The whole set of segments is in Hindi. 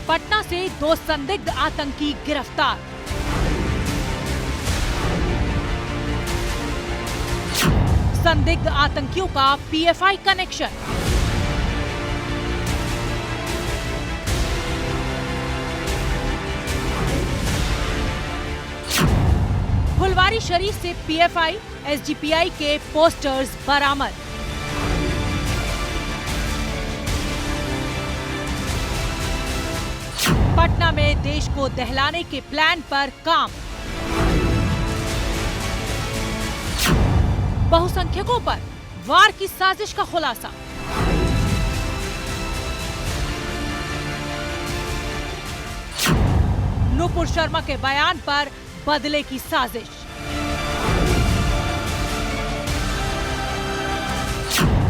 पटना से 2 संदिग्ध आतंकी गिरफ्तार। संदिग्ध आतंकियों का पीएफआई कनेक्शन। फुलवारी शरीफ से पीएफआई, एसडीपीआई के पोस्टर्स बरामद। पटना में देश को दहलाने के प्लान पर काम। बहुसंख्यकों पर वार की साजिश का खुलासा। नुपुर शर्मा के बयान पर बदले की साजिश।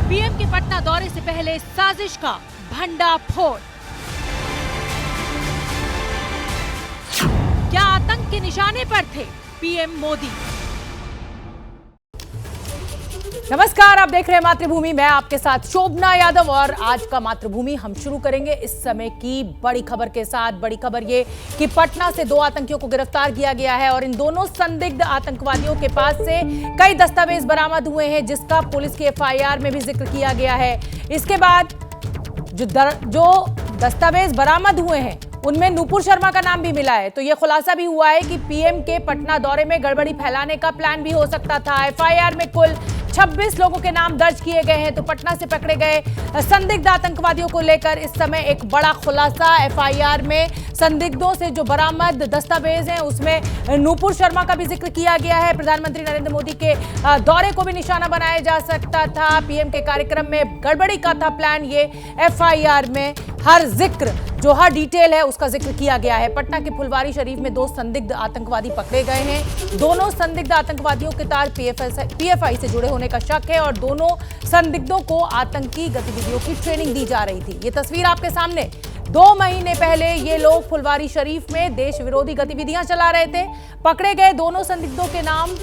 पीएम के पटना दौरे से पहले साजिश का भंडाफोड़। क्या आतंक के निशाने पर थे पीएम मोदी? नमस्कार, आप देख रहे हैं मातृभूमि। मैं आपके साथ शोभना यादव और आज का मातृभूमि हम शुरू करेंगे इस समय की बड़ी खबर के साथ। बड़ी खबर ये कि पटना से 2 आतंकियों को गिरफ्तार किया गया है और इन दोनों संदिग्ध आतंकवादियों के पास से कई दस्तावेज बरामद हुए हैं, जिसका पुलिस की एफआईआर में भी जिक्र किया गया है। इसके बाद जो दस्तावेज बरामद हुए हैं उनमें नुपुर शर्मा का नाम भी मिला है। तो यह खुलासा भी हुआ है कि पीएम के पटना दौरे में गड़बड़ी फैलाने का प्लान भी हो सकता था। एफआईआर में कुल 26 लोगों के नाम दर्ज किए गए हैं। तो पटना से पकड़े गए संदिग्ध आतंकवादियों को लेकर इस समय एक बड़ा खुलासा। एफआईआर में संदिग्धों से जो बरामद दस्तावेज हैं उसमें नुपुर शर्मा का भी जिक्र किया गया है। प्रधानमंत्री नरेंद्र मोदी के दौरे को भी निशाना बनाया जा सकता था। पीएम के कार्यक्रम में गड़बड़ी का था प्लान। ये एफआईआर में हर डिटेल है उसका जिक्र किया गया है। पटना के फुलवारी शरीफ में 2 संदिग्ध आतंकवादी पकड़े गए हैं। दोनों संदिग्ध आतंकवादियों के तार पीएफआई से जुड़े होने का शक है और दोनों संदिग्धों को आतंकी गतिविधियों की ट्रेनिंग दी जा रही थी। ये तस्वीर आपके सामने। 2 महीने पहले ये लोग फुलवारी शरीफ में देश विरोधी गतिविधियां चला रहे थे। पकड़े गए दोनों संदिग्धों के नाम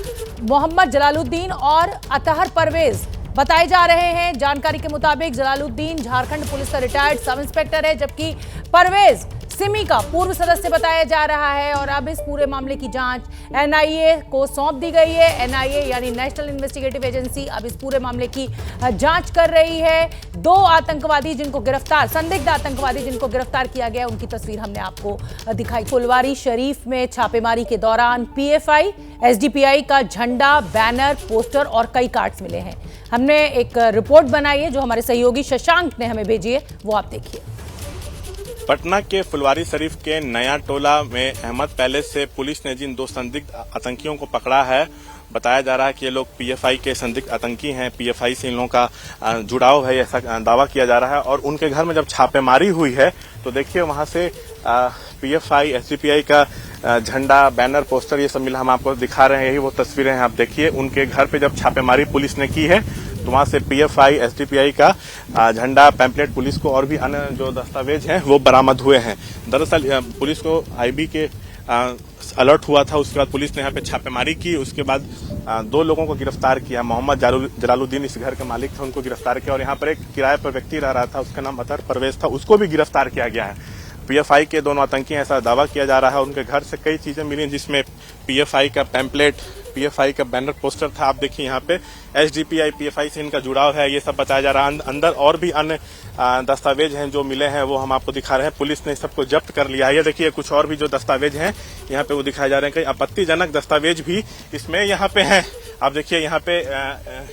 मोहम्मद जलालुद्दीन और अतहर परवेज बताए जा रहे हैं। जानकारी के मुताबिक जलालुद्दीन झारखंड पुलिस का रिटायर्ड सब इंस्पेक्टर है, जबकि परवेज सिमी का पूर्व सदस्य बताया जा रहा है। और अब इस पूरे मामले की जांच एनआईए को सौंप दी गई है। एनआईए यानी नेशनल इन्वेस्टिगेटिव एजेंसी अब इस पूरे मामले की जांच कर रही है। 2 आतंकवादी संदिग्ध आतंकवादी जिनको गिरफ्तार किया गया, उनकी तस्वीर हमने आपको दिखाई। फुलवारी शरीफ में छापेमारी के दौरान पीएफआई, एसडीपीआई का झंडा, बैनर, पोस्टर और कई कार्ड्स मिले हैं। हमने एक रिपोर्ट बनाई है जो हमारे सहयोगी शशांक ने हमें भेजी है, वो आप देखिए। पटना के फुलवारी शरीफ के नया टोला में अहमद पैलेस से पुलिस ने जिन 2 संदिग्ध आतंकियों को पकड़ा है, बताया जा रहा है कि ये लोग पीएफआई के संदिग्ध आतंकी हैं। पीएफआई से इन लोगों का जुड़ाव है, ऐसा दावा किया जा रहा है। और उनके घर में जब छापेमारी हुई है तो देखिए वहां से पीएफआई, एसडीपीआई का झंडा, बैनर, पोस्टर ये सब मिला। हम आपको दिखा रहे हैं, यही वो तस्वीरें हैं। आप देखिए उनके घर पे जब छापेमारी पुलिस ने की है तो वहां से पीएफआई, एसडीपीआई का झंडा, पैम्पलेट, पुलिस को और भी अन्य जो दस्तावेज हैं वो बरामद हुए हैं। दरअसल पुलिस को आईबी के अलर्ट हुआ था, उसके बाद पुलिस ने यहाँ पे छापेमारी की। उसके बाद 2 लोगों को गिरफ्तार किया। मोहम्मद जलालुद्दीन इस घर के मालिक थे, उनको गिरफ्तार किया। और यहाँ पर एक किराए पर व्यक्ति रह रहा था, उसका नाम अतहर परवेज था, उसको भी गिरफ्तार किया गया है। पीएफआई के दोनों आतंकी ऐसा दावा किया जा रहा है। उनके घर से कई चीजें मिली जिसमें पीएफआई का पैम्पलेट, पीएफआई का बैनर, पोस्टर था। आप देखिए यहाँ पे एसडीपीआई, पीएफआई से इनका जुड़ाव है, ये सब बताया जा रहा है। अंदर और भी अन्य दस्तावेज हैं जो मिले हैं, वो हम आपको दिखा रहे हैं। पुलिस ने सबको जब्त कर लिया है। ये देखिए कुछ और भी जो दस्तावेज हैं यहाँ पे वो दिखाए जा रहे हैं। कई आपत्तिजनक दस्तावेज भी इसमें यहाँ पे हैं। आप देखिए यहाँ पे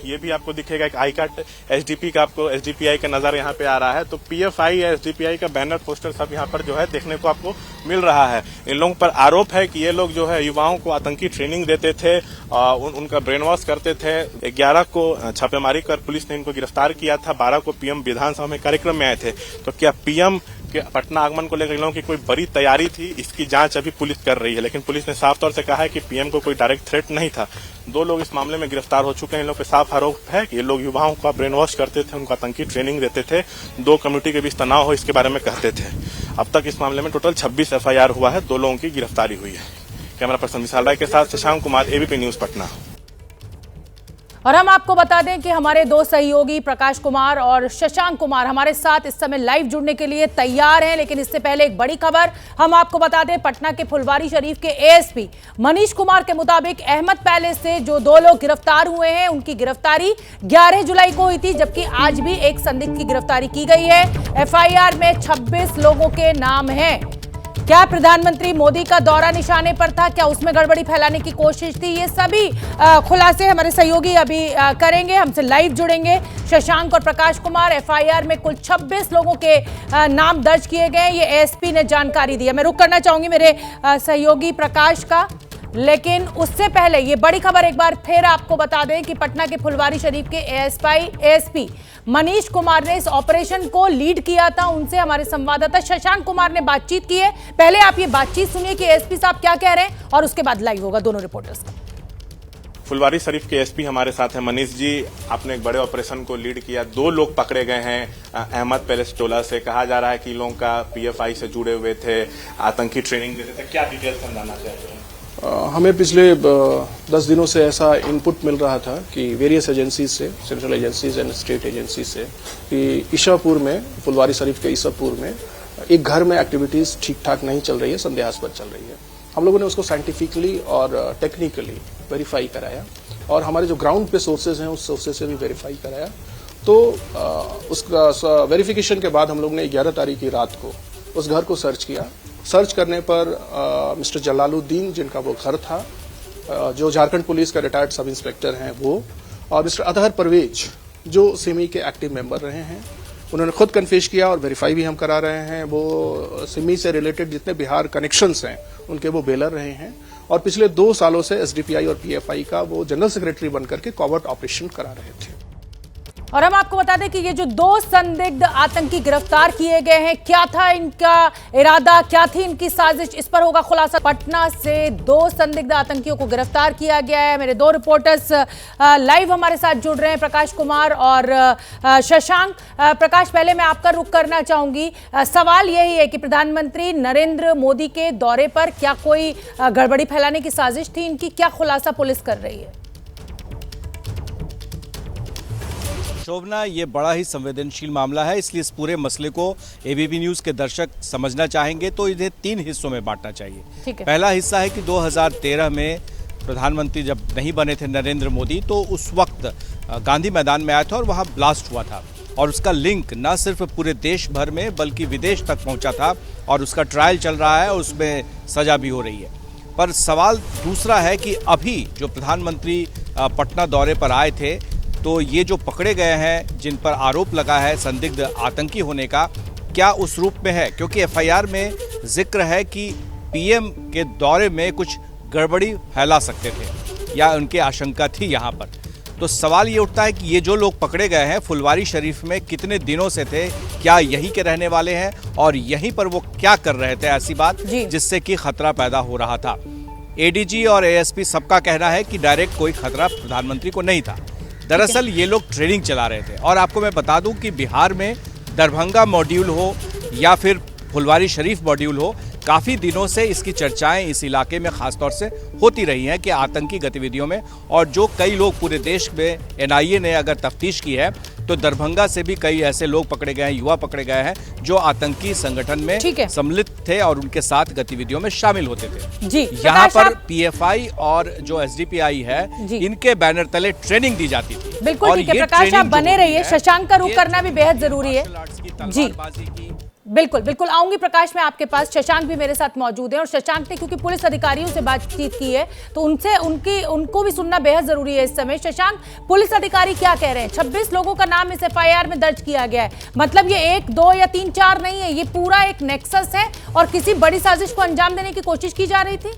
ये भी आपको दिखेगा एक आई कार्ड एसडीपी का, आपको एसडीपीआई का नजर यहाँ पे आ रहा है। तो पीएफआई या एसडीपीआई का बैनर, पोस्टर सब यहाँ पर जो है देखने को आपको मिल रहा है। इन लोगों पर आरोप है कि ये लोग जो है युवाओं को आतंकी ट्रेनिंग देते थे, उनका ब्रेन वॉश करते थे। 11 को छापेमारी कर पुलिस ने इनको गिरफ्तार किया था। 12 को पीएम विधानसभा में कार्यक्रम में आए थे। तो क्या पीएम के पटना आगमन को लेकर इन लोगों की कोई बड़ी तैयारी थी? इसकी जांच अभी पुलिस कर रही है। लेकिन पुलिस ने साफ तौर से कहा है कि पीएम को कोई डायरेक्ट थ्रेट नहीं था। 2 लोग इस मामले में गिरफ्तार हो चुके हैं। इन लोगों पे साफ आरोप है कि ये लोग युवाओं का ब्रेन वॉश करते थे, उनको आतंकी ट्रेनिंग देते थे, 2 कम्युनिटी के बीच तनाव हो इसके बारे में कहते थे। अब तक इस मामले में टोटल 26 एफआईआर हुआ है। 2 लोगों की गिरफ्तारी हुई है। कैमरा पर्सन विशाल राय के साथ शशांक कुमार, एबीपी न्यूज, पटना। और हम आपको बता दें कि हमारे दो सहयोगी प्रकाश कुमार और शशांक कुमार हमारे साथ इस समय लाइव जुड़ने के लिए तैयार हैं। लेकिन इससे पहले एक बड़ी खबर हम आपको बता दें, पटना के फुलवारी शरीफ के एएसपी मनीष कुमार के मुताबिक अहमद पैलेस से जो दो लोग गिरफ्तार हुए हैं उनकी गिरफ्तारी 11 जुलाई को हुई थी, जबकि आज भी एक संदिग्ध की गिरफ्तारी की गई है। एफआईआर में 26 लोगों के नाम हैं। क्या प्रधानमंत्री मोदी का दौरा निशाने पर था? क्या उसमें गड़बड़ी फैलाने की कोशिश थी? ये सभी खुलासे हमारे सहयोगी अभी करेंगे, हमसे लाइव जुड़ेंगे। शशांक और प्रकाश कुमार, एफआईआर में कुल 26 लोगों के नाम दर्ज किए गए, ये एएसपी ने जानकारी दी है। मैं रुक करना चाहूंगी मेरे सहयोगी प्रकाश का, लेकिन उससे पहले ये बड़ी खबर एक बार फिर आपको बता दें कि पटना के फुलवारी शरीफ के एएसपी मनीष कुमार ने इस ऑपरेशन को लीड किया था। उनसे हमारे संवाददाता शशांक कुमार ने बातचीत की है। पहले आप ये बातचीत सुनिए कि एएसपी साहब क्या कह रहे हैं और उसके बाद लाइव होगा दोनों रिपोर्टर्स का। फुलवारी शरीफ के एसपी हमारे साथ हैं। मनीष जी, आपने एक बड़े ऑपरेशन को लीड किया, 2 लोग पकड़े गए हैं अहमद पैलेस टोला से। कहा जा रहा है कि लोगों का पीएफआई से जुड़े हुए थे, आतंकी ट्रेनिंग देते थे। क्या डिटेल्स समझाना चाहते हैं? हमें पिछले 10 दिनों से ऐसा इनपुट मिल रहा था कि वेरियस एजेंसीज से, central agencies and state agencies से, कि ईशापुर में, फुलवारी शरीफ के ईशापुर में एक घर में एक्टिविटीज ठीक ठाक नहीं चल रही है, संदेहास्पद चल रही है। हम लोगों ने उसको साइंटिफिकली और टेक्निकली वेरीफाई कराया और हमारे जो ग्राउंड पे सोर्सेज हैं उस सोर्सेज से भी वेरीफाई कराया। तो उसका वेरिफिकेशन के बाद हम लोग ने 11 तारीख की रात को उस घर को सर्च किया। सर्च करने पर मिस्टर जलालुद्दीन, जिनका वो घर था, जो झारखंड पुलिस का रिटायर्ड सब इंस्पेक्टर हैं वो, और मिस्टर अतहर परवेज, जो सिमी के एक्टिव मेंबर रहे हैं, उन्होंने खुद कन्फेस किया और वेरीफाई भी हम करा रहे हैं। वो सिमी से रिलेटेड जितने बिहार कनेक्शंस हैं उनके वो बेलर रहे हैं और पिछले 2 सालों से एसडीपीआई और पीएफआई का वो जनरल सेक्रेटरी बनकर के कॉवर्ट ऑपरेशन करा रहे थे। और हम आपको बता दें कि ये जो 2 संदिग्ध आतंकी गिरफ्तार किए गए हैं, क्या था इनका इरादा, क्या थी इनकी साजिश, इस पर होगा खुलासा। पटना से 2 संदिग्ध आतंकियों को गिरफ्तार किया गया है। मेरे 2 रिपोर्टर्स लाइव हमारे साथ जुड़ रहे हैं, प्रकाश कुमार और शशांक। प्रकाश, पहले मैं आपका रुख करना चाहूंगी। सवाल यही है कि प्रधानमंत्री नरेंद्र मोदी के दौरे पर क्या कोई गड़बड़ी फैलाने की साजिश थी इनकी? क्या खुलासा पुलिस कर रही है? शोभना, ये बड़ा ही संवेदनशील मामला है, इसलिए इस पूरे मसले को एबीपी न्यूज के दर्शक समझना चाहेंगे तो इन्हें 3 हिस्सों में बांटना चाहिए। पहला हिस्सा है कि 2013 में प्रधानमंत्री जब नहीं बने थे नरेंद्र मोदी, तो उस वक्त गांधी मैदान में आया था और वहां ब्लास्ट हुआ था और उसका लिंक न सिर्फ पूरे देश भर में बल्कि विदेश तक पहुंचा था और उसका ट्रायल चल रहा है और उसमें सजा भी हो रही है। पर सवाल दूसरा है कि अभी जो प्रधानमंत्री पटना दौरे पर आए थे, तो ये जो पकड़े गए हैं, जिन पर आरोप लगा है संदिग्ध आतंकी होने का, क्या उस रूप में है? क्योंकि एफआईआर में जिक्र है कि पीएम के दौरे में कुछ गड़बड़ी फैला सकते थे या उनकी आशंका थी यहाँ पर। तो सवाल ये उठता है कि ये जो लोग पकड़े गए हैं फुलवारी शरीफ में कितने दिनों से थे, क्या यहीं के रहने वाले हैं और यहीं पर वो क्या कर रहे थे, ऐसी बात जिससे कि खतरा पैदा हो रहा था। एडीजी और एएसपी सबका कहना है कि डायरेक्ट कोई खतरा प्रधानमंत्री को नहीं था। दरअसल ये लोग ट्रेनिंग चला रहे थे। और आपको मैं बता दूं कि बिहार में दरभंगा मॉड्यूल हो या फिर फुलवारी शरीफ मॉड्यूल हो, काफ़ी दिनों से इसकी चर्चाएं इस इलाके में खासतौर से होती रही हैं कि आतंकी गतिविधियों में, और जो कई लोग पूरे देश में एनआईए ने अगर तफ्तीश की है तो दरभंगा से भी कई ऐसे लोग पकड़े गए हैं, युवा पकड़े गए हैं जो आतंकी संगठन में सम्मिलित थे और उनके साथ गतिविधियों में शामिल होते थे। जी, यहाँ पर पीएफआई और जो एसडीपीआई है, इनके बैनर तले ट्रेनिंग दी जाती थी। बिल्कुल ठीक है प्रकाश, आप बने रहिए। शशांक का रुख करना भी बेहद जरूरी है। जी बिल्कुल बिल्कुल आऊंगी प्रकाश, मैं आपके पास। शशांक भी मेरे साथ मौजूद हैं और शशांक ने क्योंकि पुलिस अधिकारियों से बातचीत की है तो उनको भी सुनना बेहद जरूरी है इस समय। शशांक, पुलिस अधिकारी क्या कह रहे हैं? 26 लोगों का नाम इस एफआईआर में दर्ज किया गया है, मतलब ये 1, 2 या 3, 4 नहीं है, ये पूरा एक नेक्सस है और किसी बड़ी साजिश को अंजाम देने की कोशिश की जा रही थी।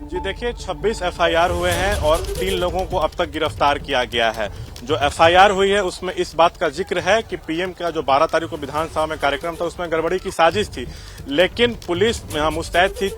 जी देखिए, 26 एफआईआर हुए हैं और 3 लोगों को अब तक गिरफ्तार किया गया है। जो FIR हुई है उसमें इस बात का जिक्र है कि पीएम का जो 12 तारीख को विधानसभा में कार्यक्रम था उसमें गड़बड़ी की साजिश थी, लेकिन पुलिस मुस्तैद थी।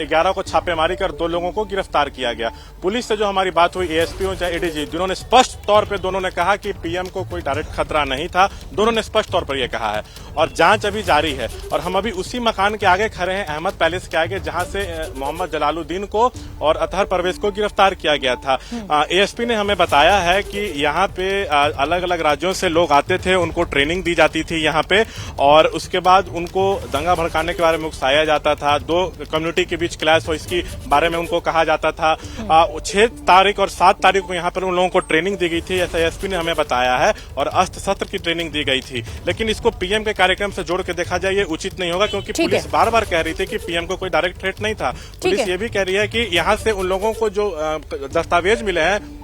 11 को छापेमारी कर 2 लोगों को गिरफ्तार किया गया। पुलिस से जो हमारी बात हुई ASP हो चाहे ADG, जिन्होंने स्पष्ट तौर पर दोनों ने कहा कि पीएम को कोई डायरेक्ट खतरा नहीं था, दोनों ने स्पष्ट तौर पर यह कहा है और जांच अभी जारी है। और हम अभी उसी मकान के आगे खड़े हैं, अहमद पैलेस के आगे, जहां से मोहम्मद जलालुद्दीन को और अतहर परवेज को गिरफ्तार किया गया था। ASP ने हमें बताया है कि यहाँ पे अलग अलग राज्यों से लोग आते थे, उनको ट्रेनिंग दी जाती थी यहाँ पे, और उसके बाद उनको दंगा भड़काने के बारे में उकसाया जाता था। 2 कम्युनिटी के बीच क्लैश हो इसकी बारे में उनको कहा जाता था। 6 तारीख और 7 तारीख को यहाँ पर उन लोगों को ट्रेनिंग दी गई थी, ऐसा ASP ने हमें बताया है, और अस्त्र शस्त्र की ट्रेनिंग दी गई थी। लेकिन इसको पीएम के कार्यक्रम से जोड़ के देखा जाए ये उचित नहीं होगा, क्योंकि पुलिस बार बार कह रही थी कि पीएम को कोई डायरेक्ट थ्रेट नहीं था। पुलिस ये भी कह रही है कि यहाँ से उन लोगों को जो दस्तावेज मिले हैं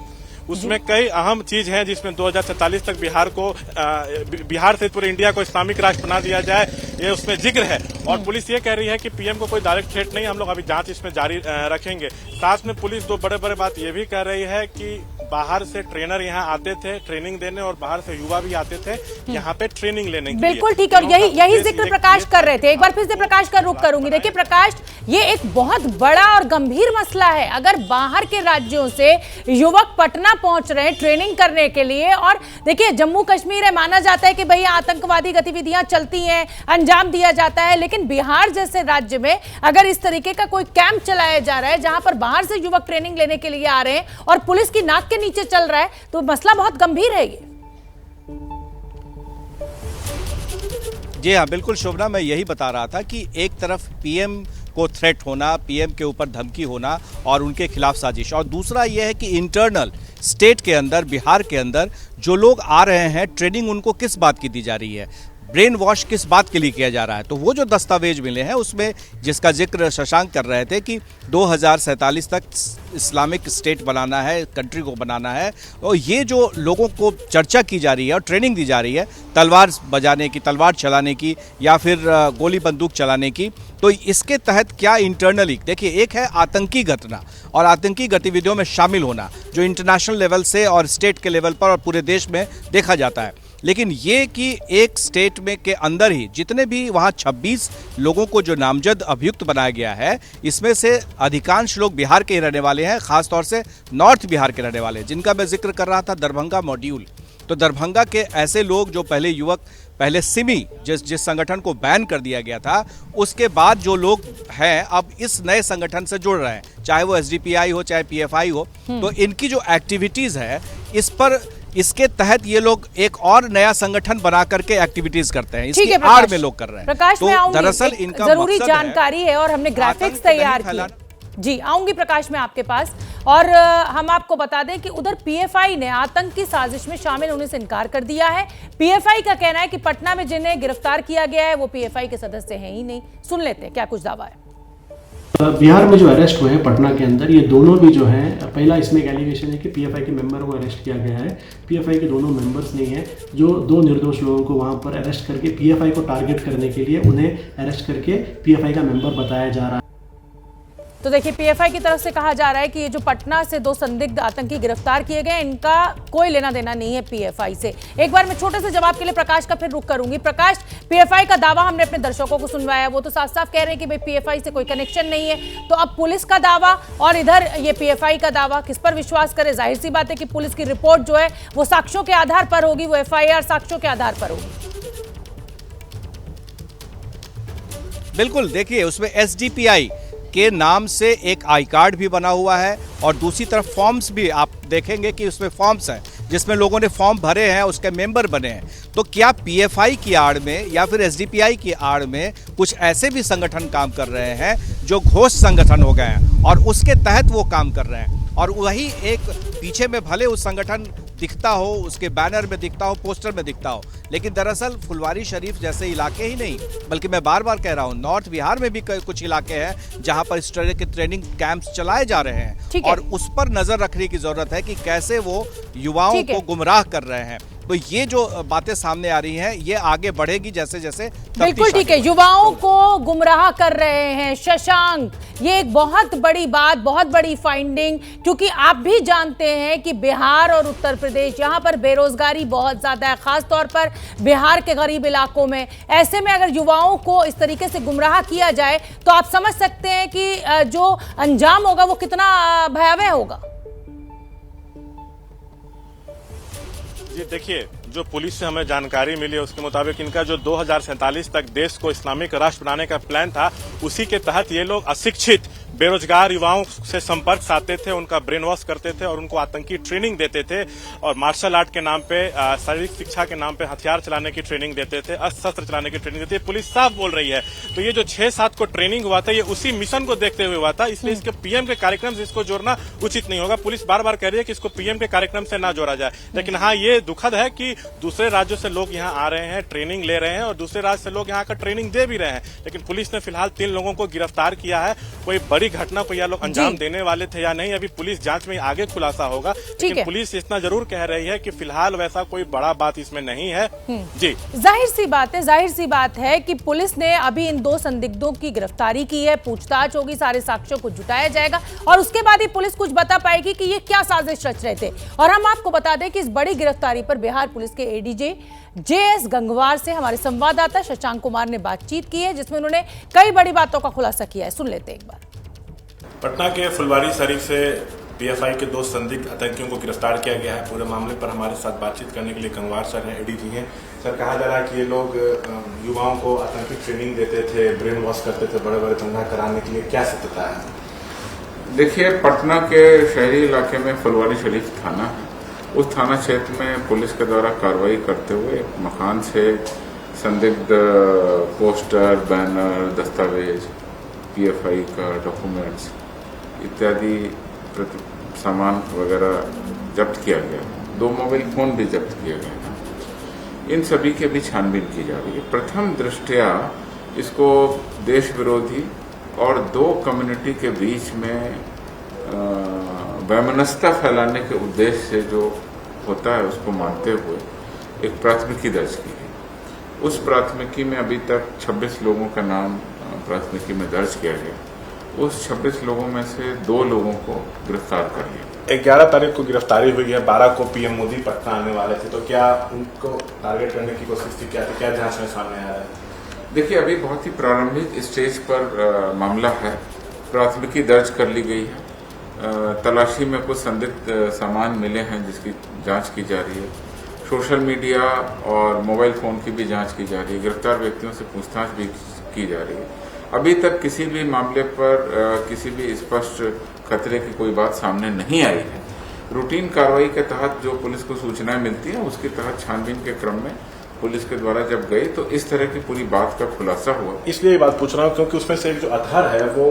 उसमें कई अहम चीज हैं, जिसमें 2047 तक बिहार से पूरे इंडिया को इस्लामिक राष्ट्र बना दिया जाए, ये उसमें जिक्र है। और पुलिस ये कह रही है कि पीएम को कोई डायरेक्ट थ्रेट नहीं, हम लोग अभी जांच इसमें जारी रखेंगे। साथ में पुलिस 2 बड़े बात ये भी कह रही है कि बाहर से ट्रेनर यहाँ आते थे ट्रेनिंग देने, और बाहर से युवा भी आते थे यहाँ पे ट्रेनिंग लेने के लिए। बिल्कुल ठीक है, और यही जिक्र प्रकाश कर रहे थे। एक बार फिर से प्रकाश का रुख करूंगी। देखिए प्रकाश, ये एक बहुत बड़ा और गंभीर मसला है। अगर बाहर के राज्यों से युवक पटना पहुंच रहे हैं ट्रेनिंग करने के लिए, और देखिए जम्मू कश्मीर है, माना जाता है कि भाई आतंकवादी गतिविधियां चलती हैं, अंजाम दिया जाता है, लेकिन बिहार जैसे राज्य में अगर इस तरीके का कोई कैंप चलाया जा रहा है जहां पर बाहर से युवक ट्रेनिंग लेने के लिए आ रहे हैं और पुलिस की नाक के नीचे चल रहा है, तो मसला बहुत गंभीर है ये। जी हाँ, बिल्कुल शोभना, मैं यही बता रहा था कि एक तरफ पीएम को थ्रेट होना, पीएम के ऊपर धमकी होना और उनके खिलाफ साजिश, और दूसरा यह है कि इंटरनल स्टेट के अंदर, बिहार के अंदर जो लोग आ रहे हैं ट्रेनिंग उनको किस बात की दी जा रही है, ब्रेन वॉश किस बात के लिए किया जा रहा है। तो वो जो दस्तावेज मिले हैं उसमें जिसका जिक्र शशांक कर रहे थे कि 2047 तक इस्लामिक स्टेट बनाना है, कंट्री को बनाना है, और ये जो लोगों को चर्चा की जा रही है और ट्रेनिंग दी जा रही है तलवार बजाने की, तलवार चलाने की या फिर गोली बंदूक चलाने की, तो इसके तहत क्या इंटरनली, देखिए एक है आतंकी घटना और आतंकी गतिविधियों में शामिल होना जो इंटरनेशनल लेवल से और स्टेट के लेवल पर और पूरे देश में देखा जाता है, लेकिन ये कि एक स्टेट में के अंदर ही जितने भी वहाँ 26 लोगों को जो नामजद अभियुक्त बनाया गया है, इसमें से अधिकांश लोग बिहार के रहने वाले हैं, खासतौर से नॉर्थ बिहार के रहने वाले, जिनका मैं जिक्र कर रहा था दरभंगा मॉड्यूल। तो दरभंगा के ऐसे लोग जो पहले युवक, पहले सिमी जिस संगठन को बैन कर दिया गया था, उसके बाद जो लोग हैं अब इस नए संगठन से जुड़ रहे हैं, चाहे वो SDPI हो चाहे PFI हो, तो इनकी जो एक्टिविटीज है इस पर, इसके तहत ये लोग एक और नया संगठन बना करके एक्टिविटीज करते हैं, इसकी आड़ में लोग कर रहे हैं। प्रकाश, तो दरअसल इनका जरूरी जानकारी है और हमने ग्राफिक्स तैयार किए। जी आऊंगी प्रकाश में आपके पास, और हम आपको बता दें कि उधर PFI ने आतंक की साजिश में शामिल होने से इनकार कर दिया है। PFI का कहना है कि पटना में जिन्हें गिरफ्तार किया गया है वो PFI के सदस्य हैं ही नहीं। सुन लेते हैं क्या कुछ दावा है। बिहार में जो अरेस्ट हुए हैं पटना के अंदर, ये दोनों भी जो हैं, पहला इसमें एक एलिगेशन है कि PFI के मेंबर को अरेस्ट किया गया है। PFI के दोनों मेंबर्स नहीं हैं, जो 2 निर्दोष लोगों को वहां पर अरेस्ट करके PFI को टारगेट करने के लिए उन्हें अरेस्ट करके PFI का मेंबर बताया जा रहा है। तो देखिए PFI की तरफ से कहा जा रहा है कि ये जो पटना से 2 संदिग्ध आतंकी गिरफ्तार किए गए, इनका कोई लेना देना नहीं है PFI से। एक बार मैं छोटे से जवाब के लिए प्रकाश का फिर रुख करूंगी। प्रकाश, PFI का दावा हमने अपने दर्शकों को सुनवाया, वो तो साफ साफ कह रहे हैं कि भाई PFI से कोई कनेक्शन नहीं है। तो अब पुलिस का दावा और इधर ये PFI का दावा, किस पर विश्वास करें? जाहिर सी बात है कि पुलिस की रिपोर्ट जो है वो साक्ष्यों के आधार पर होगी, वो FIR साक्ष्यों के आधार पर होगी। बिल्कुल, देखिए उसमें SDPI के नाम से एक आई कार्ड भी बना हुआ है और दूसरी तरफ फॉर्म्स भी आप देखेंगे कि उसमें फॉर्म्स हैं जिसमें लोगों ने फॉर्म भरे हैं, उसके मेंबर बने हैं। तो क्या PFI की आड़ में या फिर SDPI की आड़ में कुछ ऐसे भी संगठन काम कर रहे हैं जो घोष संगठन हो गए हैं और उसके तहत वो काम कर रहे हैं, और वही एक पीछे में भले उस संगठन दिखता हो, उसके बैनर में दिखता हो, पोस्टर में दिखता हो, लेकिन दरअसल फुलवारी शरीफ जैसे इलाके ही नहीं, बल्कि मैं बार बार कह रहा हूँ नॉर्थ बिहार में भी कुछ इलाके हैं जहां पर इस तरह के ट्रेनिंग कैंप्स चलाए जा रहे हैं, और उस पर नजर रखने की जरूरत है कि कैसे वो युवाओं को गुमराह कर रहे हैं। तो ये जो बातें सामने आ रही हैं ये आगे बढ़ेगी जैसे जैसे बिल्कुल ठीक है। युवाओं को गुमराह कर रहे हैं शशांक, ये एक बहुत बड़ी बात, बहुत बड़ी फाइंडिंग, क्योंकि आप भी जानते हैं कि बिहार और उत्तर प्रदेश यहाँ पर बेरोजगारी बहुत ज्यादा है, खास तौर पर बिहार के गरीब इलाकों में। ऐसे में अगर युवाओं को इस तरीके से गुमराह किया जाए तो आप समझ सकते हैं कि जो अंजाम होगा वो कितना भयावह होगा। जी देखिए, जो पुलिस से हमें जानकारी मिली है उसके मुताबिक इनका जो 2047 तक देश को इस्लामिक राष्ट्र बनाने का प्लान था, उसी के तहत ये लोग अशिक्षित बेरोजगार युवाओं से संपर्क साधते थे, उनका ब्रेन वॉश करते थे और उनको आतंकी ट्रेनिंग देते थे और मार्शल आर्ट के नाम पे, शारीरिक शिक्षा के नाम पे हथियार चलाने की ट्रेनिंग देते थे, अस्त्र चलाने की ट्रेनिंग देते थे। पुलिस साफ बोल रही है। तो ये जो 6-7 को ट्रेनिंग हुआ था, ये उसी मिशन को देखते हुए हुआ था, इसलिए इसके पीएम के कार्यक्रम से इसको जोड़ना उचित नहीं होगा। पुलिस बार बार कह रही है कि इसको पीएम के कार्यक्रम से ना जोड़ा जाए, लेकिन हाँ, ये दुखद है कि दूसरे राज्यों से लोग यहाँ आ रहे हैं, ट्रेनिंग ले रहे हैं और दूसरे राज्य से लोग यहाँ का ट्रेनिंग दे भी रहे हैं। लेकिन पुलिस ने फिलहाल 3 लोगों को गिरफ्तार किया है। कोई बड़ी घटना को यह लोग अंजाम देने वाले थे या नहीं, अभी पुलिस जांच में आगे खुलासा होगा। लेकिन पुलिस इतना जरूर कह रही है कि फिलहाल वैसा कोई बड़ा बात इसमें नहीं है। जी, जाहिर सी बात है कि पुलिस ने अभी इन 2 संदिग्धों की गिरफ्तारी की है, पूछताछ होगी, सारे साक्ष्यों को जुटाया जाएगा और उसके बाद ही पुलिस कुछ बता पाएगी कि ये क्या साजिश रच रहे थे। और हम आपको बता दें कि इस बड़ी गिरफ्तारी पर बिहार पुलिस के एडीजी JS गंगवार से हमारे संवाददाता शशांक कुमार ने बातचीत की है, जिसमें उन्होंने कई बड़ी बातों का खुलासा किया है। सुन लेते हैं एक बार। पटना के फुलवारी शरीफ से PFI के 2 संदिग्ध आतंकियों को गिरफ्तार किया गया है। पूरे मामले पर हमारे साथ बातचीत करने के लिए गंगवार सर हैं, एडीजी हैं। सर, कहा जा रहा है कि ये लोग युवाओं को आतंकी ट्रेनिंग देते थे, ब्रेन वॉश करते थे बड़े बड़े दंगा कराने के लिए, क्या सत्यता है? देखिए, पटना के शहरी इलाके में फुलवारी शरीफ थाना है। उस थाना क्षेत्र में पुलिस के द्वारा कार्रवाई करते हुए मकान से संदिग्ध पोस्टर, बैनर, दस्तावेज, PFI का डॉक्यूमेंट्स इत्यादि सामान वगैरह जब्त किया गया। 2 मोबाइल फोन भी जब्त किए गए। इन सभी के भी छानबीन की जा रही है। प्रथम दृष्टया इसको देश विरोधी और 2 कम्युनिटी के बीच में वैमनस्यता फैलाने के उद्देश्य से जो होता है उसको मानते हुए एक प्राथमिकी दर्ज की है। उस प्राथमिकी में अभी तक 26 लोगों का नाम प्राथमिकी में दर्ज किया गया। उस 26 लोगों में से 2 लोगों को गिरफ्तार कर लिया। 11 तारीख को गिरफ्तारी हुई है, 12 को PM मोदी पटना आने वाले थे, तो क्या उनको टारगेट करने की कोशिश थी? क्या जांच में सामने आया है? देखिए, अभी बहुत ही प्रारंभिक स्टेज पर मामला है। प्राथमिकी दर्ज कर ली गई है। तलाशी में कुछ संदिग्ध सामान मिले हैं जिसकी जांच की जा रही है। सोशल मीडिया और मोबाइल फोन की भी जांच की जा रही है। गिरफ्तार व्यक्तियों से पूछताछ भी की जा रही है। अभी तक किसी भी मामले पर किसी भी स्पष्ट खतरे की कोई बात सामने नहीं आई है। रूटीन कार्रवाई के तहत जो पुलिस को सूचनाएं मिलती है उसके तहत छानबीन के क्रम में पुलिस के द्वारा जब गई तो इस तरह की पूरी बात का खुलासा हुआ। इसलिए ये बात पूछ रहा हूँ क्योंकि उसमें से एक जो अतहर है वो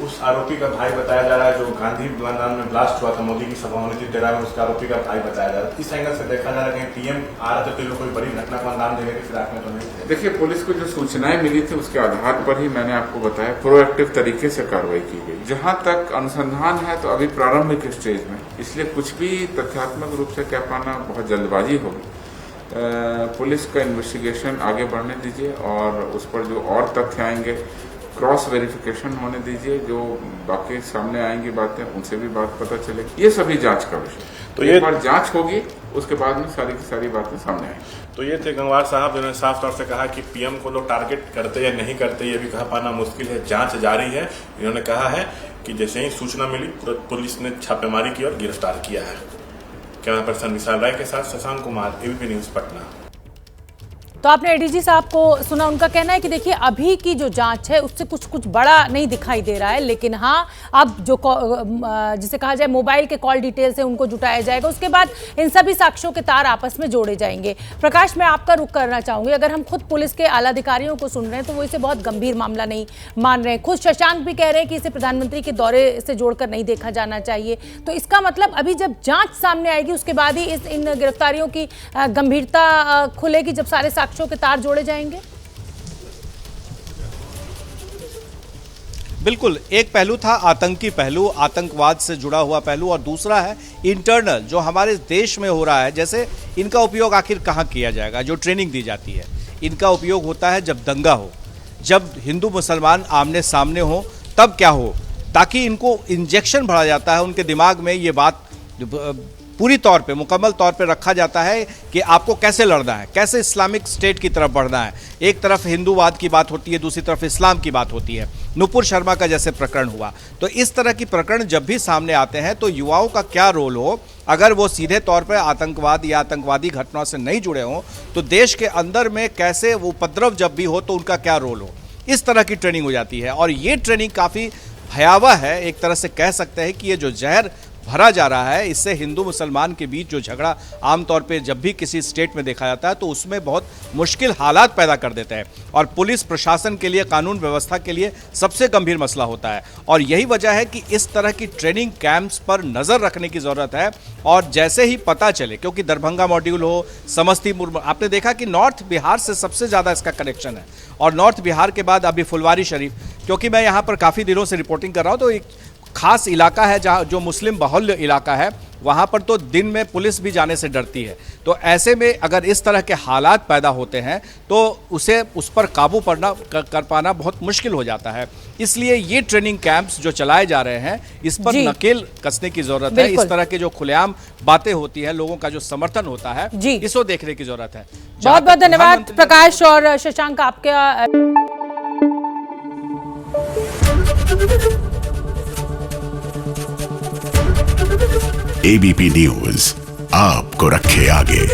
उस आरोपी का भाई बताया जा रहा है जो गांधी मैदान में ब्लास्ट हुआ था, मोदी की सभा होनी थी डेरा में, उसका आरोपी का भाई बताया जा रहा है। इस एंगल से देखा जा रहा है कि PM आ रहा था तो कोई बड़ी घटना को अंजाम देने की फिराक में तो नहीं थे। देखिए, पुलिस को जो सूचनाएं मिली थी उसके आधार पर ही मैंने आपको बताया प्रोएक्टिव तरीके से कार्रवाई की गई। जहां तक अनुसंधान है तो अभी प्रारंभिक स्टेज में, इसलिए कुछ भी तथ्यात्मक रूप से कह पाना बहुत जल्दबाजी होगी। पुलिस का इन्वेस्टिगेशन आगे बढ़ने दीजिए और उस पर जो और तथ्य आएंगे क्रॉस वेरिफिकेशन होने दीजिए। जो बाकी सामने आएंगी बातें उनसे भी बात पता चलेगी। ये सभी जांच का विषय। तो एक बार जांच होगी उसके बाद में सारी की सारी बातें सामने आएंगी। तो ये थे गंगवार साहब जिन्होंने साफ तौर से कहा कि PM को लोग टारगेट करते या नहीं करते ये भी कह पाना मुश्किल है, जांच जारी है। इन्होंने कहा है कि जैसे ही सूचना मिली पुलिस ने छापेमारी की और गिरफ्तार किया है। कैमरा पर्सन विशाल राय के साथ शशांक कुमार, ABP न्यूज पटना। तो आपने एडीजी साहब को सुना, उनका कहना है कि देखिए अभी की जो जांच है उससे कुछ बड़ा नहीं दिखाई दे रहा है, लेकिन हाँ अब जो जिसे कहा जाए मोबाइल के कॉल डिटेल्स है उनको जुटाया जाएगा, उसके बाद इन सभी साक्ष्यों के तार आपस में जोड़े जाएंगे। प्रकाश, मैं आपका रुख करना चाहूंगी, अगर हम खुद पुलिस के आला अधिकारियों को सुन रहे हैं तो वो इसे बहुत गंभीर मामला नहीं मान रहे हैं। खुद शशांक भी कह रहे हैं कि इसे प्रधानमंत्री के दौरे से जोड़कर नहीं देखा जाना चाहिए। तो इसका मतलब अभी जब जांच सामने आएगी उसके बाद ही इन गिरफ्तारियों की गंभीरता खुलेगी, जब सारे साक्ष्यों के तार जोड़े जाएंगे। बिल्कुल, एक पहलू था आतंकी पहलू, आतंकवाद से जुड़ा हुआ पहलू, और दूसरा है इंटरनल जो हमारे देश में हो रहा है। जैसे इनका उपयोग आखिर कहाँ किया जाएगा? जो ट्रेनिंग दी जाती है, इनका उपयोग होता है जब दंगा हो, जब हिंदू मुसलमान आमने सामने हो, तब क्या हो, ताकि इनको इंजेक्शन भरा जाता है उनके दिमाग में, ये बात पूरी तौर पे, मुकम्मल तौर पे रखा जाता है कि आपको कैसे लड़ना है, कैसे इस्लामिक स्टेट की तरफ बढ़ना है। एक तरफ हिंदूवाद की बात होती है, दूसरी तरफ इस्लाम की बात होती है। नुपुर शर्मा का जैसे प्रकरण हुआ, तो इस तरह की प्रकरण जब भी सामने आते हैं तो युवाओं का क्या रोल हो, अगर वो सीधे तौर पर आतंकवाद या आतंकवादी घटनाओं से नहीं जुड़े हों, तो देश के अंदर में कैसे वो उपद्रव जब भी हो तो उनका क्या रोल हो, इस तरह की ट्रेनिंग हो जाती है। और ये ट्रेनिंग काफ़ी भयावह है, एक तरह से कह सकते हैं कि ये जो जहर भरा जा रहा है, इससे हिंदू मुसलमान के बीच जो झगड़ा आमतौर पे जब भी किसी स्टेट में देखा जाता है तो उसमें बहुत मुश्किल हालात पैदा कर देता है, और पुलिस प्रशासन के लिए, कानून व्यवस्था के लिए सबसे गंभीर मसला होता है। और यही वजह है कि इस तरह की ट्रेनिंग कैंप्स पर नज़र रखने की ज़रूरत है। और जैसे ही पता चले, क्योंकि दरभंगा मॉड्यूल हो, समस्तीपुर, आपने देखा कि नॉर्थ बिहार से सबसे ज़्यादा इसका कनेक्शन है, और नॉर्थ बिहार के बाद अभी फुलवारी शरीफ, क्योंकि मैं यहाँ पर काफ़ी दिनों से रिपोर्टिंग कर रहा हूँ, तो एक खास इलाका है जहाँ जो मुस्लिम बहुल इलाका है, वहाँ पर तो दिन में पुलिस भी जाने से डरती है। तो ऐसे में अगर इस तरह के हालात पैदा होते हैं तो उस पर काबू कर पाना बहुत मुश्किल हो जाता है। इसलिए ये ट्रेनिंग कैंप्स जो चलाए जा रहे हैं, इस पर नकेल कसने की जरूरत है। इस तरह के जो खुलेआम बातें होती हैं, लोगों का जो समर्थन होता है, इसको देखने की जरूरत है। बहुत बहुत धन्यवाद प्रकाश और शशांक आपका। एबीपी न्यूज आपको रखे आगे।